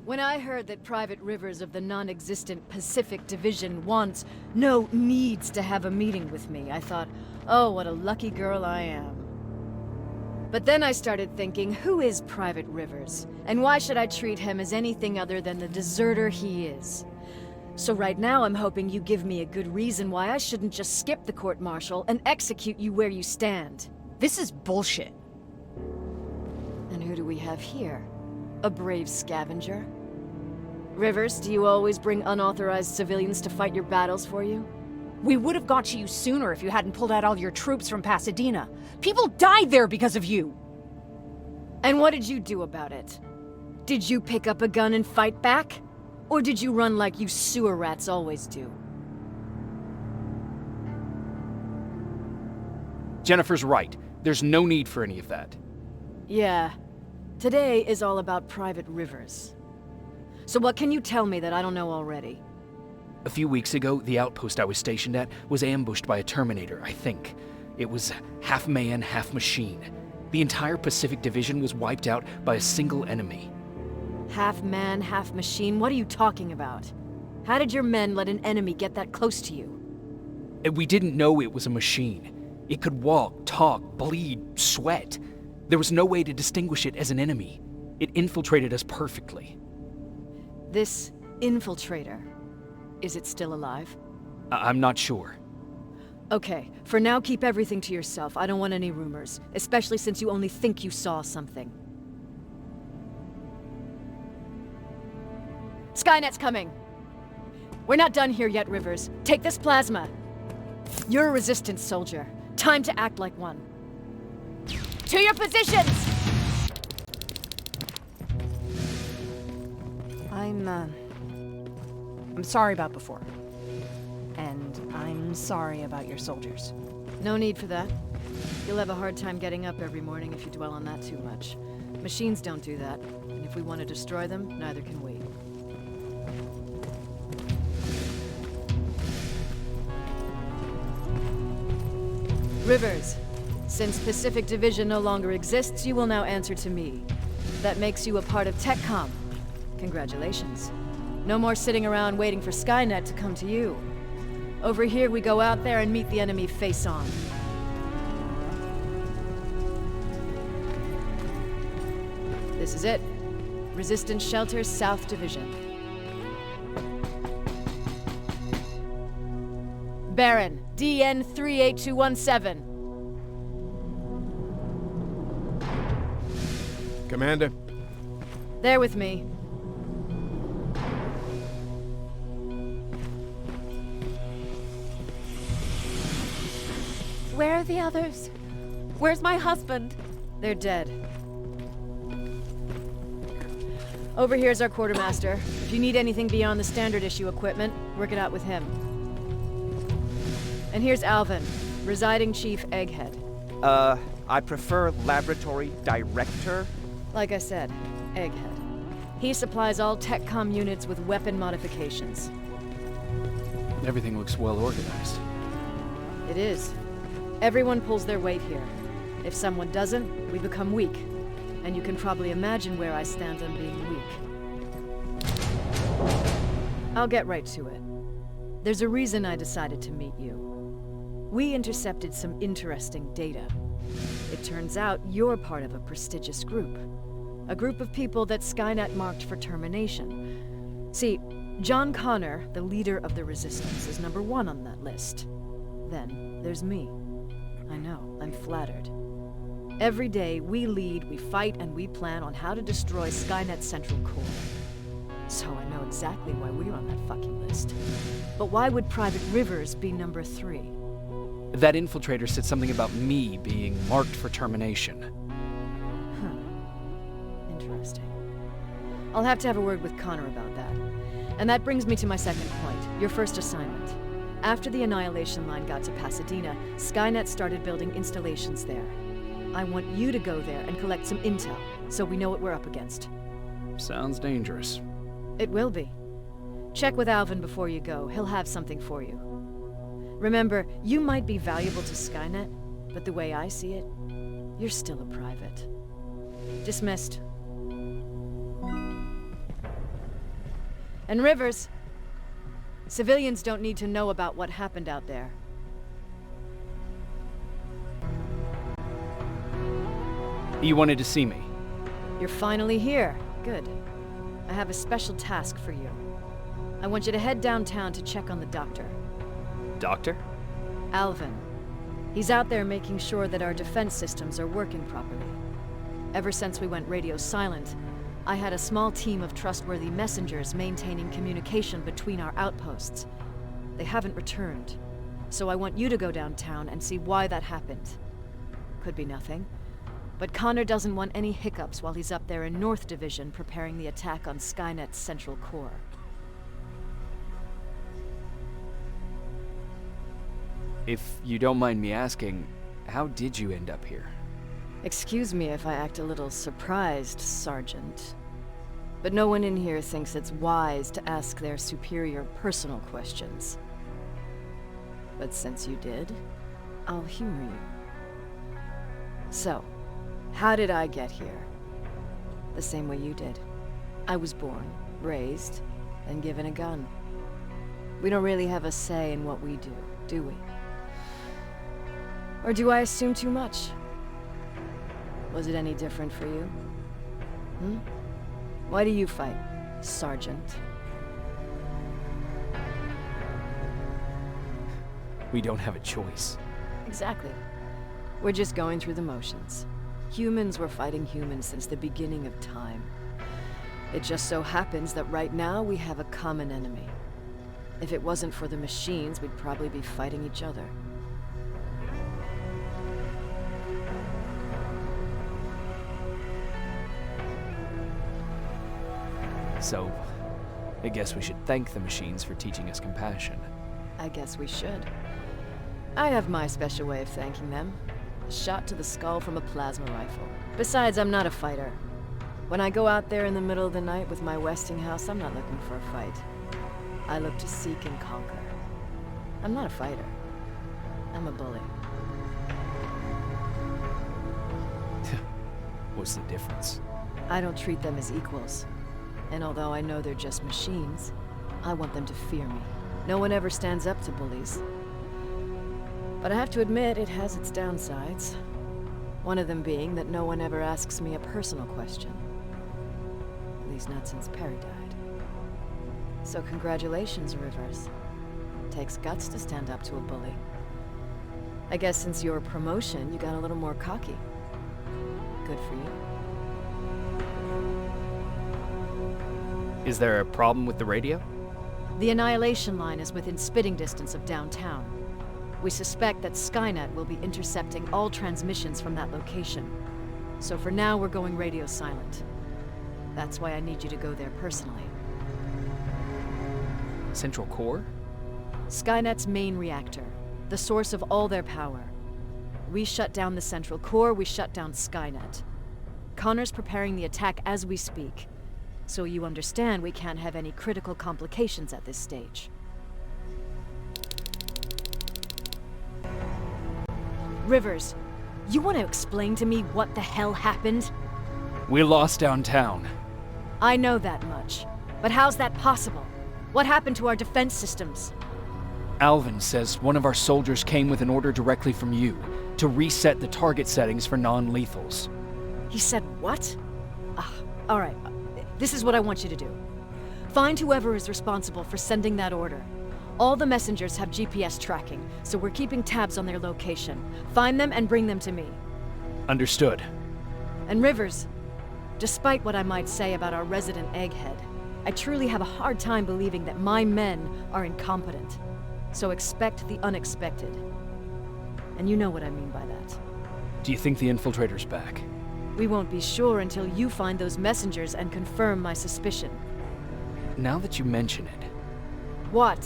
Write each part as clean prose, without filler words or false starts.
When I heard that Private Rivers of the non-existent Pacific Division needs to have a meeting with me, I thought, oh, what a lucky girl I am. But then I started thinking, who is Private Rivers? And why should I treat him as anything other than the deserter he is? So right now I'm hoping you give me a good reason why I shouldn't just skip the court-martial and execute you where you stand. This is bullshit. And who do we have here? A brave scavenger? Rivers, do you always bring unauthorized civilians to fight your battles for you? We would have got to you sooner if you hadn't pulled out all your troops from Pasadena. People died there because of you! And what did you do about it? Did you pick up a gun and fight back? Or did you run like you sewer rats always do? Jennifer's right. There's no need for any of that. Yeah. Today is all about Private Rivers. So what can you tell me that I don't know already? A few weeks ago, the outpost I was stationed at was ambushed by a Terminator, I think. It was half man, half machine. The entire Pacific Division was wiped out by a single enemy. Half man, half machine? What are you talking about? How did your men let an enemy get that close to you? And we didn't know it was a machine. It could walk, talk, bleed, sweat. There was no way to distinguish it as an enemy. It infiltrated us perfectly. This infiltrator, is it still alive? I'm not sure. Okay, for now keep everything to yourself. I don't want any rumors, especially since you only think you saw something. Skynet's coming! We're not done here yet, Rivers. Take this plasma. You're a resistance soldier. Time to act like one. To your positions! I'm sorry about before. And I'm sorry about your soldiers. No need for that. You'll have a hard time getting up every morning if you dwell on that too much. Machines don't do that, and if we want to destroy them, neither can we. Rivers, since Pacific Division no longer exists, you will now answer to me. That makes you a part of TechCom. Congratulations. No more sitting around waiting for Skynet to come to you. Over here, we go out there and meet the enemy face on. This is it. Resistance Shelter, South Division. Baron, DN 38217. Commander. There with me. Where are the others? Where's my husband? They're dead. Over here's our quartermaster. If you need anything beyond the standard issue equipment, work it out with him. And here's Alvin, residing chief Egghead. I prefer laboratory director. Like I said, Egghead. He supplies all TechCom units with weapon modifications. Everything looks well organized. It is. Everyone pulls their weight here. If someone doesn't, we become weak. And you can probably imagine where I stand on being weak. I'll get right to it. There's a reason I decided to meet you. We intercepted some interesting data. It turns out you're part of a prestigious group. A group of people that Skynet marked for termination. See, John Connor, the leader of the Resistance, is #1 on that list. Then there's me. I know, I'm flattered. Every day, we lead, we fight, and we plan on how to destroy Skynet's central core. So I know exactly why we're on that fucking list. But why would Private Rivers be #3? That infiltrator said something about me being marked for termination. Interesting. I'll have to have a word with Connor about that. And that brings me to my second point, your first assignment. After the Annihilation Line got to Pasadena, Skynet started building installations there. I want you to go there and collect some intel, so we know what we're up against. Sounds dangerous. It will be. Check with Alvin before you go. He'll have something for you. Remember, you might be valuable to Skynet, but the way I see it, you're still a private. Dismissed. And Rivers, civilians don't need to know about what happened out there. You wanted to see me? You're finally here. Good. I have a special task for you. I want you to head downtown to check on the doctor. Doctor? Alvin. He's out there making sure that our defense systems are working properly. Ever since we went radio silent, I had a small team of trustworthy messengers maintaining communication between our outposts. They haven't returned, so I want you to go downtown and see why that happened. Could be nothing, but Connor doesn't want any hiccups while he's up there in North Division preparing the attack on Skynet's central core. If you don't mind me asking, how did you end up here? Excuse me if I act a little surprised, Sergeant. But no one in here thinks it's wise to ask their superior personal questions. But since you did, I'll humor you. So, how did I get here? The same way you did. I was born, raised, and given a gun. We don't really have a say in what we do we? Or do I assume too much? Was it any different for you? Why do you fight, Sergeant? We don't have a choice. Exactly. We're just going through the motions. Humans were fighting humans since the beginning of time. It just so happens that right now we have a common enemy. If it wasn't for the machines, we'd probably be fighting each other. So, I guess we should thank the machines for teaching us compassion. I guess we should. I have my special way of thanking them. A shot to the skull from a plasma rifle. Besides, I'm not a fighter. When I go out there in the middle of the night with my Westinghouse, I'm not looking for a fight. I look to seek and conquer. I'm not a fighter. I'm a bully. What's the difference? I don't treat them as equals. And although I know they're just machines, I want them to fear me. No one ever stands up to bullies. But I have to admit, it has its downsides. One of them being that no one ever asks me a personal question. At least not since Perry died. So congratulations, Rivers. Takes guts to stand up to a bully. I guess since your promotion, you got a little more cocky. Good for you. Is there a problem with the radio? The Annihilation Line is within spitting distance of downtown. We suspect that Skynet will be intercepting all transmissions from that location. So for now, we're going radio silent. That's why I need you to go there personally. Central Core? Skynet's main reactor, the source of all their power. We shut down the Central Core, we shut down Skynet. Connor's preparing the attack as we speak. So you understand we can't have any critical complications at this stage. Rivers, you want to explain to me what the hell happened? We lost downtown. I know that much. But how's that possible? What happened to our defense systems? Alvin says one of our soldiers came with an order directly from you to reset the target settings for non-lethals. He said what? All right. This is what I want you to do. Find whoever is responsible for sending that order. All the messengers have GPS tracking, so we're keeping tabs on their location. Find them and bring them to me. Understood. And Rivers, despite what I might say about our resident egghead, I truly have a hard time believing that my men are incompetent. So expect the unexpected. And you know what I mean by that. Do you think the infiltrator's back? We won't be sure until you find those messengers and confirm my suspicion. Now that you mention it, What?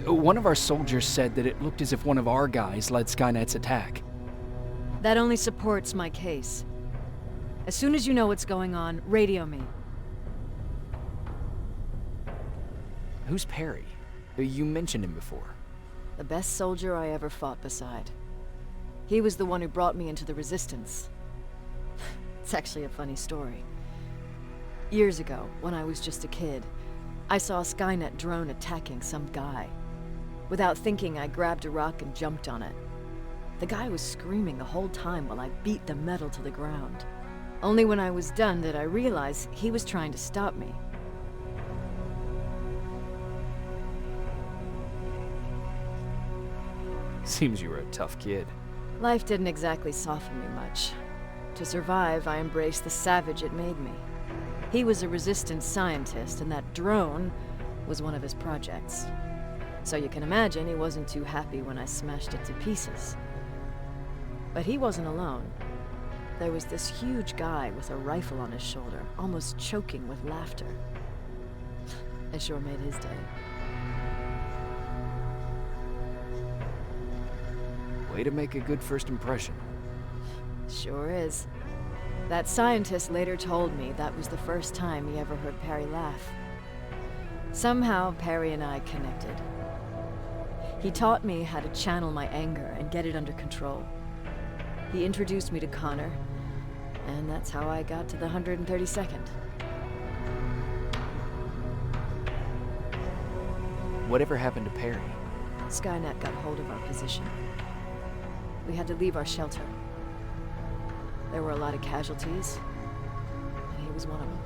one of our soldiers said that it looked as if one of our guys led Skynet's attack. That only supports my case. As soon as you know what's going on, radio me. Who's Perry? You mentioned him before. The best soldier I ever fought beside. He was the one who brought me into the Resistance. It's actually a funny story. Years ago, when I was just a kid, I saw a Skynet drone attacking some guy. Without thinking, I grabbed a rock and jumped on it. The guy was screaming the whole time while I beat the metal to the ground. Only when I was done did I realize he was trying to stop me. Seems you were a tough kid. Life didn't exactly soften me much. To survive, I embraced the savage it made me. He was a resistance scientist, and that drone was one of his projects. So you can imagine he wasn't too happy when I smashed it to pieces. But he wasn't alone. There was this huge guy with a rifle on his shoulder, almost choking with laughter. It sure made his day. Way to make a good first impression. Sure is. That scientist later told me that was the first time he ever heard Perry laugh. Somehow, Perry and I connected. He taught me how to channel my anger and get it under control. He introduced me to Connor, and that's how I got to the 132nd. Whatever happened to Perry? Skynet got hold of our position. We had to leave our shelter. There were a lot of casualties, and he was one of them.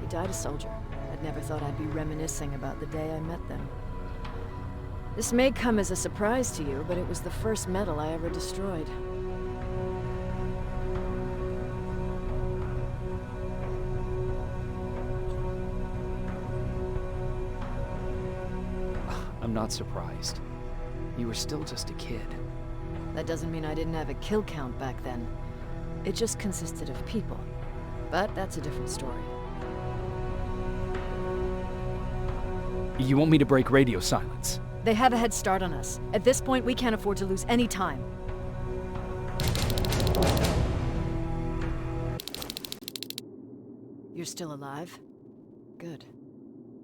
He died a soldier. I'd never thought I'd be reminiscing about the day I met them. This may come as a surprise to you, but it was the first metal I ever destroyed. I'm not surprised. You were still just a kid. That doesn't mean I didn't have a kill count back then. It just consisted of people. But that's a different story. You want me to break radio silence? They have a head start on us. At this point, we can't afford to lose any time. You're still alive? Good.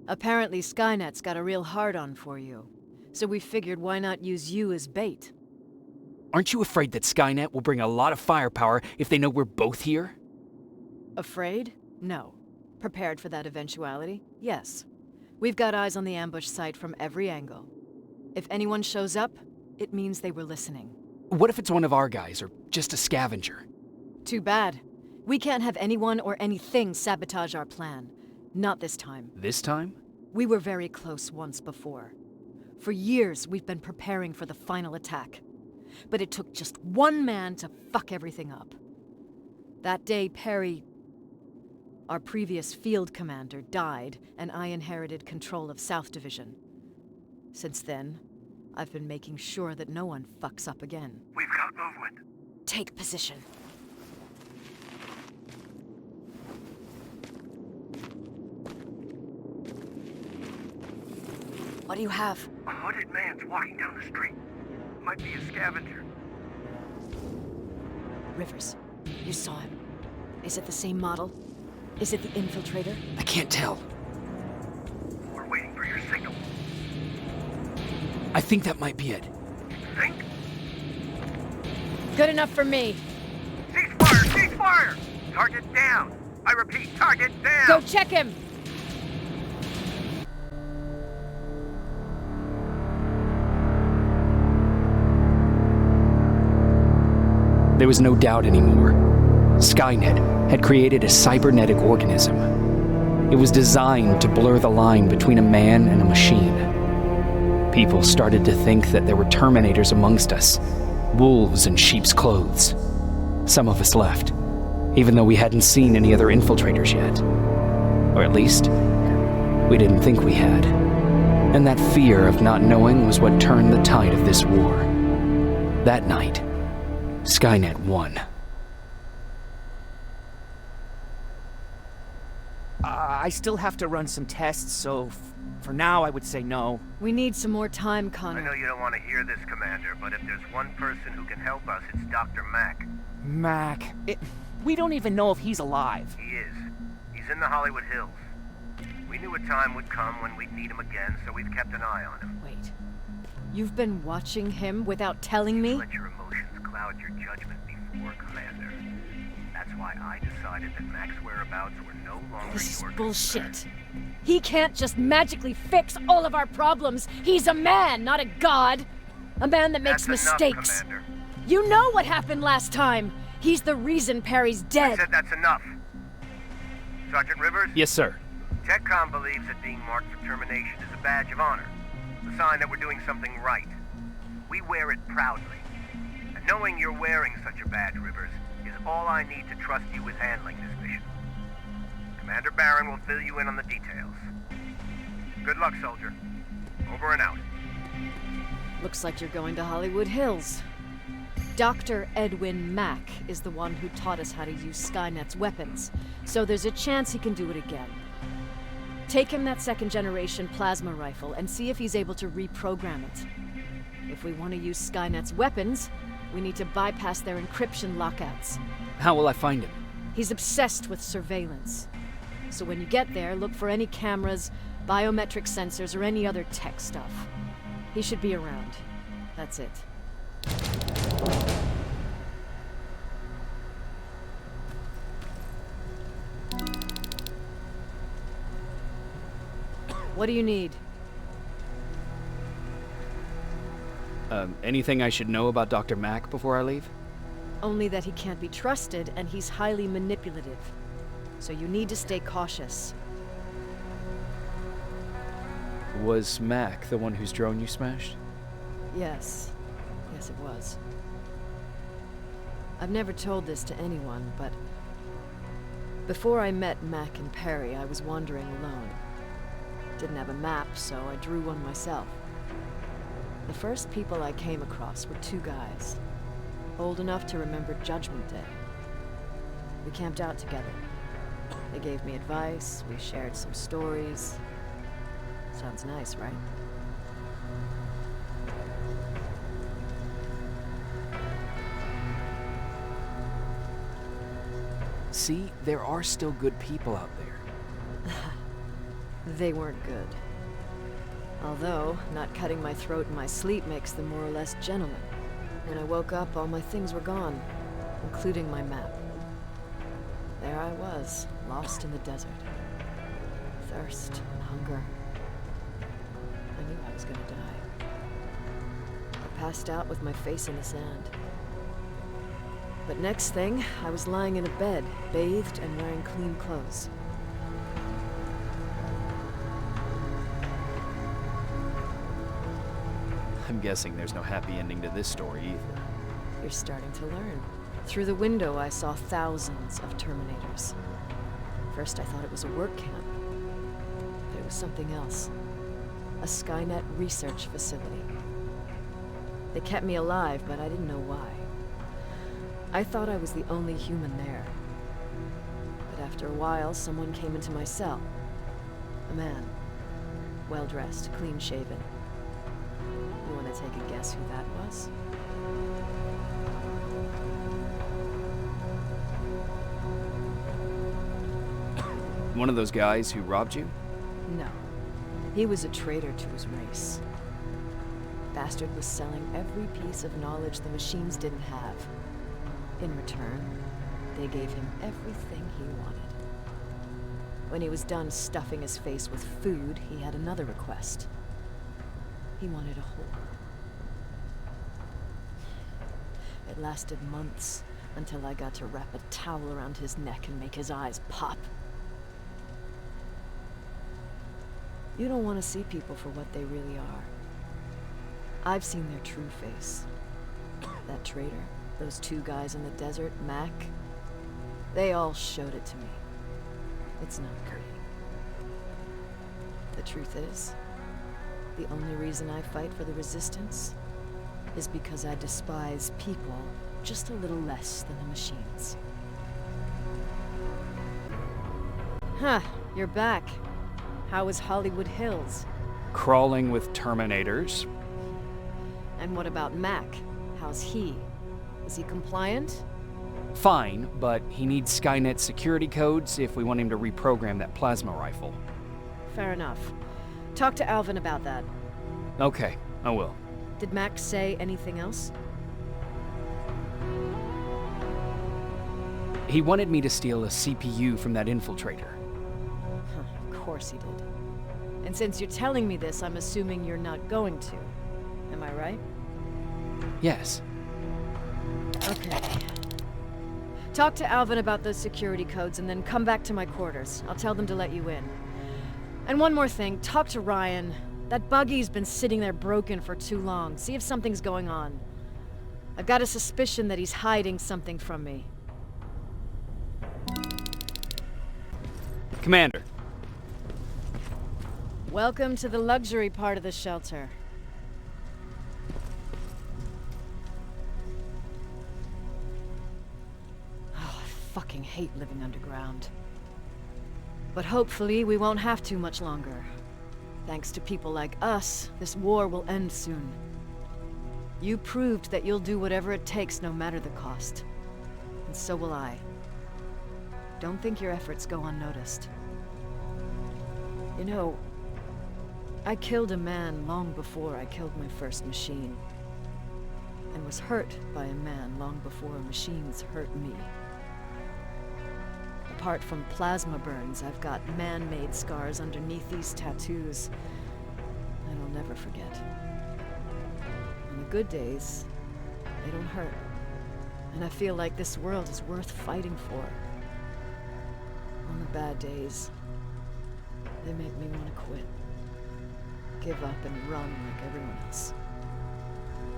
Apparently, Skynet's got a real hard-on for you. So we figured why not use you as bait? Aren't you afraid that Skynet will bring a lot of firepower if they know we're both here? Afraid? No. Prepared for that eventuality? Yes. We've got eyes on the ambush site from every angle. If anyone shows up, it means they were listening. What if it's one of our guys, or just a scavenger? Too bad. We can't have anyone or anything sabotage our plan. Not this time. This time? We were very close once before. For years, we've been preparing for the final attack. But it took just one man to fuck everything up. That day, Perry, our previous field commander, died, and I inherited control of South Division. Since then, I've been making sure that no one fucks up again. We've got movement. Take position. What do you have? A hooded man's walking down the street. Might be a scavenger. Rivers, you saw him. Is it the same model? Is it the infiltrator? I can't tell. We're waiting for your signal. I think that might be it. Think? Good enough for me. Cease fire! Cease fire! Target down! I repeat, target down! Go check him! There was no doubt anymore. Skynet had created a cybernetic organism. It was designed to blur the line between a man and a machine. People started to think that there were Terminators amongst us, wolves in sheep's clothes. Some of us left, even though we hadn't seen any other infiltrators yet. Or at least, we didn't think we had. And that fear of not knowing was what turned the tide of this war. That night, Skynet won. I still have to run some tests, so for now I would say no. We need some more time, I know Connor. you don't want to hear this, Commander, but if there's one person who can help us, it's Dr. Mack. Mac, we don't even know if he's alive. He is. He's in the Hollywood Hills. We knew a time would come when we'd need him again, so we've kept an eye on him. Wait. You've been watching him without telling me? Let your emotions cloud your judgment before, Commander. That's why I decided that Mack's whereabouts were no longer This is your bullshit. concern. He can't just magically fix all of our problems. He's a man, not a god. A man that makes That's enough, mistakes. Commander. You know what happened last time. He's the reason Perry's I dead. said that's enough. Sergeant Rivers? Yes, sir. TechCom believes that being marked for termination is a badge of honor. A sign that we're doing something right. We wear it proudly. And knowing you're wearing such a badge, Rivers, is all I need to trust you with handling this mission. Commander Barron will fill you in on the details. Good luck, soldier. Over and out. Looks like you're going to Hollywood Hills. Dr. Edwin Mack is the one who taught us how to use Skynet's weapons, so there's a chance he can do it again. Take him that second-generation plasma rifle and see if he's able to reprogram it. If we want to use Skynet's weapons, we need to bypass their encryption lockouts. How will I find him? He's obsessed with surveillance. So when you get there, look for any cameras, biometric sensors, or any other tech stuff. He should be around. That's it. What do you need? Anything I should know about Dr. Mack before I leave? Only that he can't be trusted and he's highly manipulative. So you need to stay cautious. Was Mack the one whose drone you smashed? Yes. Yes, it was. I've never told this to anyone, but before I met Mac and Perry, I was wandering alone. Didn't have a map, so I drew one myself. The first people I came across were two guys, old enough to remember Judgment Day. We camped out together. They gave me advice, we shared some stories. Sounds nice, right? See, there are still good people out there. They weren't good. Although, not cutting my throat in my sleep makes them more or less gentlemen. When I woke up, all my things were gone, including my map. There I was, lost in the desert. Thirst and hunger. I knew I was gonna die. I passed out with my face in the sand. But next thing, I was lying in a bed, bathed and wearing clean clothes. I'm guessing there's no happy ending to this story either. You're starting to learn. Through the window, I saw thousands of Terminators. First, I thought it was a work camp. But it was something else. A Skynet research facility. They kept me alive, but I didn't know why. I thought I was the only human there. But after a while, someone came into my cell. A man. Well-dressed, clean-shaven. You want to take a guess who that was? One of those guys who robbed you? No. He was a traitor to his race. Bastard was selling every piece of knowledge the machines didn't have. In return, they gave him everything he wanted. When he was done stuffing his face with food, he had another request. He wanted a whore. It lasted months, until I got to wrap a towel around his neck and make his eyes pop. You don't want to see people for what they really are. I've seen their true face. That traitor, those two guys in the desert, Mac, they all showed it to me. It's not pretty. The truth is, the only reason I fight for the Resistance is because I despise people just a little less than the machines. Huh, you're back. How is Hollywood Hills? Crawling with Terminators. And what about Mac? How's he? Is he compliant? Fine, but he needs Skynet security codes if we want him to reprogram that plasma rifle. Fair enough. Talk to Alvin about that. Okay, I will. Did Mac say anything else? He wanted me to steal a CPU from that infiltrator. Huh, of course he did. And since you're telling me this, I'm assuming you're not going to. Am I right? Yes. Okay. Talk to Alvin about those security codes and then come back to my quarters. I'll tell them to let you in. And one more thing, talk to Ryan. That buggy's been sitting there broken for too long. See if something's going on. I've got a suspicion that he's hiding something from me. Commander. Welcome to the luxury part of the shelter. Oh, I fucking hate living underground. But hopefully we won't have to much longer. Thanks to people like us, this war will end soon. You proved that you'll do whatever it takes no matter the cost. And so will I. Don't think your efforts go unnoticed. You know, I killed a man long before I killed my first machine. And was hurt by a man long before machines hurt me. Apart from plasma burns, I've got man-made scars underneath these tattoos. And I'll never forget. On the good days, they don't hurt. And I feel like this world is worth fighting for. On the bad days, they make me want to quit. Give up and run like everyone else.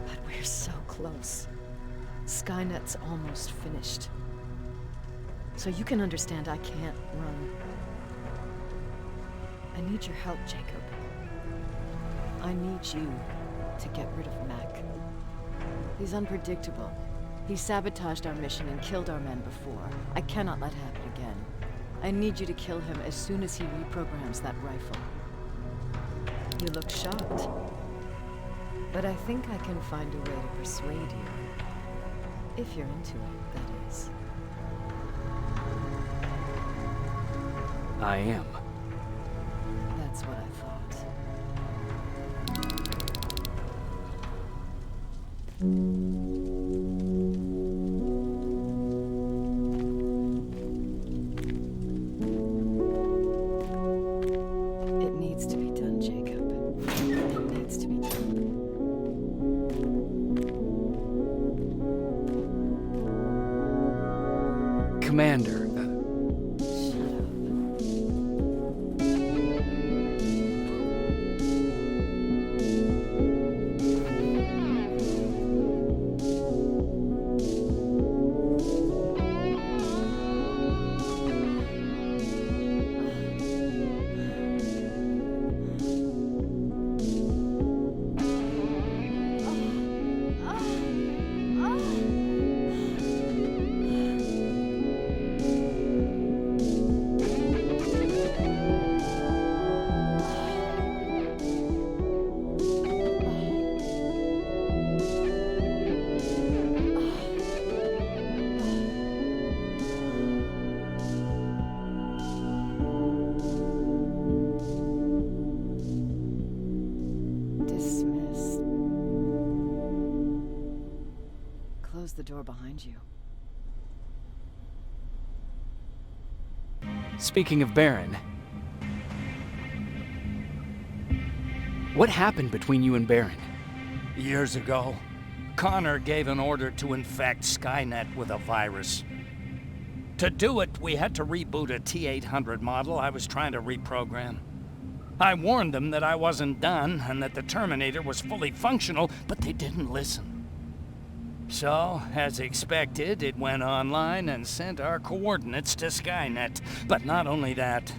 But we're so close. Skynet's almost finished. So you can understand I can't run. I need your help, Jacob. I need you to get rid of Mac. He's unpredictable. He sabotaged our mission and killed our men before. I cannot let it happen again. I need you to kill him as soon as he reprograms that rifle. You look shocked. But I think I can find a way to persuade you. If you're into it, that is. I am. That's what I thought. It needs to be done, Jacob. It needs to be done. Commander. Dismissed. Close the door behind you. Speaking of Baron, what happened between you and Baron? Years ago, Connor gave an order to infect Skynet with a virus. To do it, we had to reboot a T-800 model I was trying to reprogram. I warned them that I wasn't done and that the Terminator was fully functional, but they didn't listen. So, as expected, it went online and sent our coordinates to Skynet. But not only that,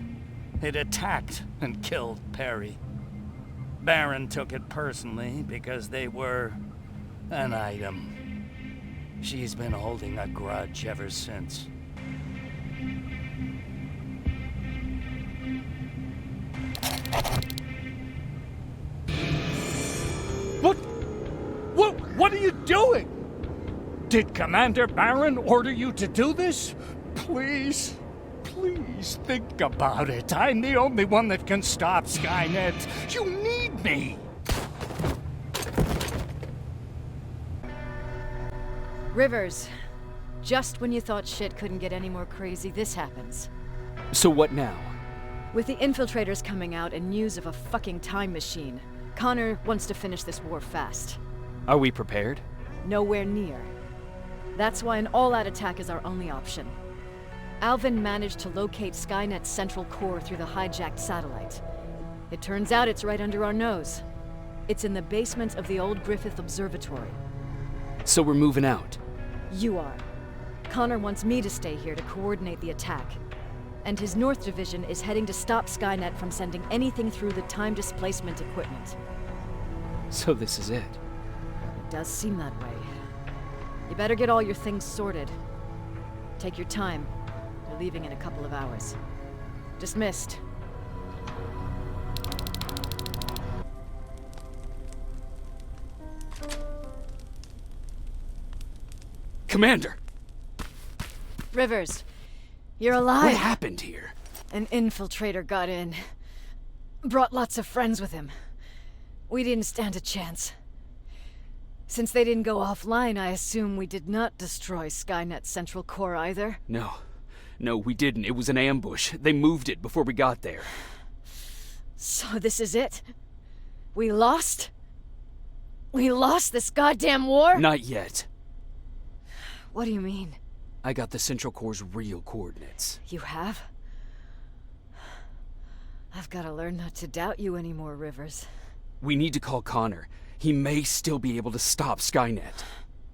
it attacked and killed Perry. Baron took it personally because they were an item. She's been holding a grudge ever since. What are you doing? Did Commander Baron order you to do this? Please think about it. I'm the only one that can stop Skynet. You need me. Rivers, just when you thought shit couldn't get any more crazy, this happens. So what now? With the infiltrators coming out and news of a fucking time machine, Connor wants to finish this war fast. Are we prepared? Nowhere near. That's why an all-out attack is our only option. Alvin managed to locate Skynet's central core through the hijacked satellite. It turns out it's right under our nose. It's in the basement of the old Griffith Observatory. So we're moving out. You are. Connor wants me to stay here to coordinate the attack. And his North Division is heading to stop Skynet from sending anything through the time displacement equipment. So this is it. It does seem that way. You better get all your things sorted. Take your time. You're leaving in a couple of hours. Dismissed. Commander! Rivers, you're alive. What happened here? An infiltrator got in. Brought lots of friends with him. We didn't stand a chance. Since they didn't go offline, I assume we did not destroy Skynet's central core either. No, we didn't. It was an ambush. They moved it before we got there. So this is it? We lost? We lost this goddamn war? Not yet. What do you mean? I got the central core's real coordinates. You have? I've got to learn not to doubt you anymore, Rivers. We need to call Connor. He may still be able to stop Skynet.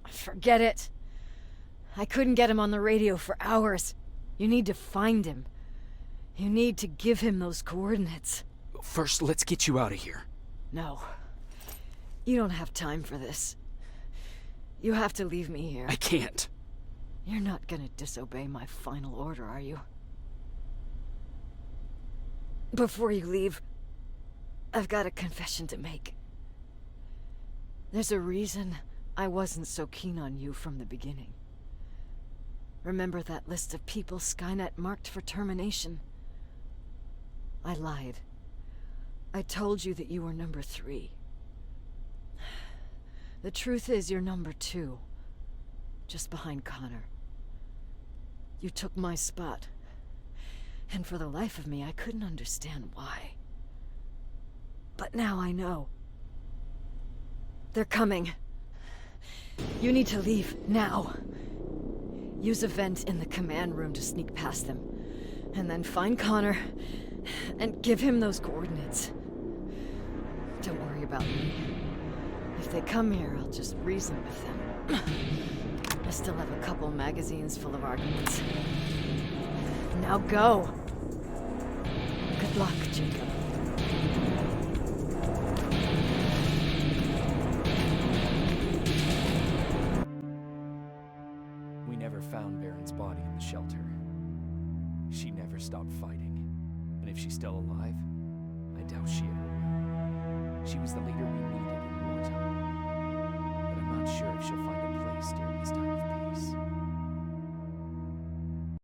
Forget it. I couldn't get him on the radio for hours. You need to find him. You need to give him those coordinates. First, let's get you out of here. No. You don't have time for this. You have to leave me here. I can't. You're not gonna disobey my final order, are you? Before you leave, I've got a confession to make. There's a reason I wasn't so keen on you from the beginning. Remember that list of people Skynet marked for termination? I lied. I told you that you were number 3. The truth is you're number 2. Just behind Connor. You took my spot. And for the life of me, I couldn't understand why. But now I know. They're coming. You need to leave, now. Use a vent in the command room to sneak past them. And then find Connor, and give him those coordinates. Don't worry about me. If they come here, I'll just reason with them. I still have a couple magazines full of arguments. Now go! Good luck, Jacob. We never found Baron's body in the shelter. She never stopped fighting. And if she's still alive, I doubt she ever will. She was the leader we needed in wartime. But I'm not sure if she'll find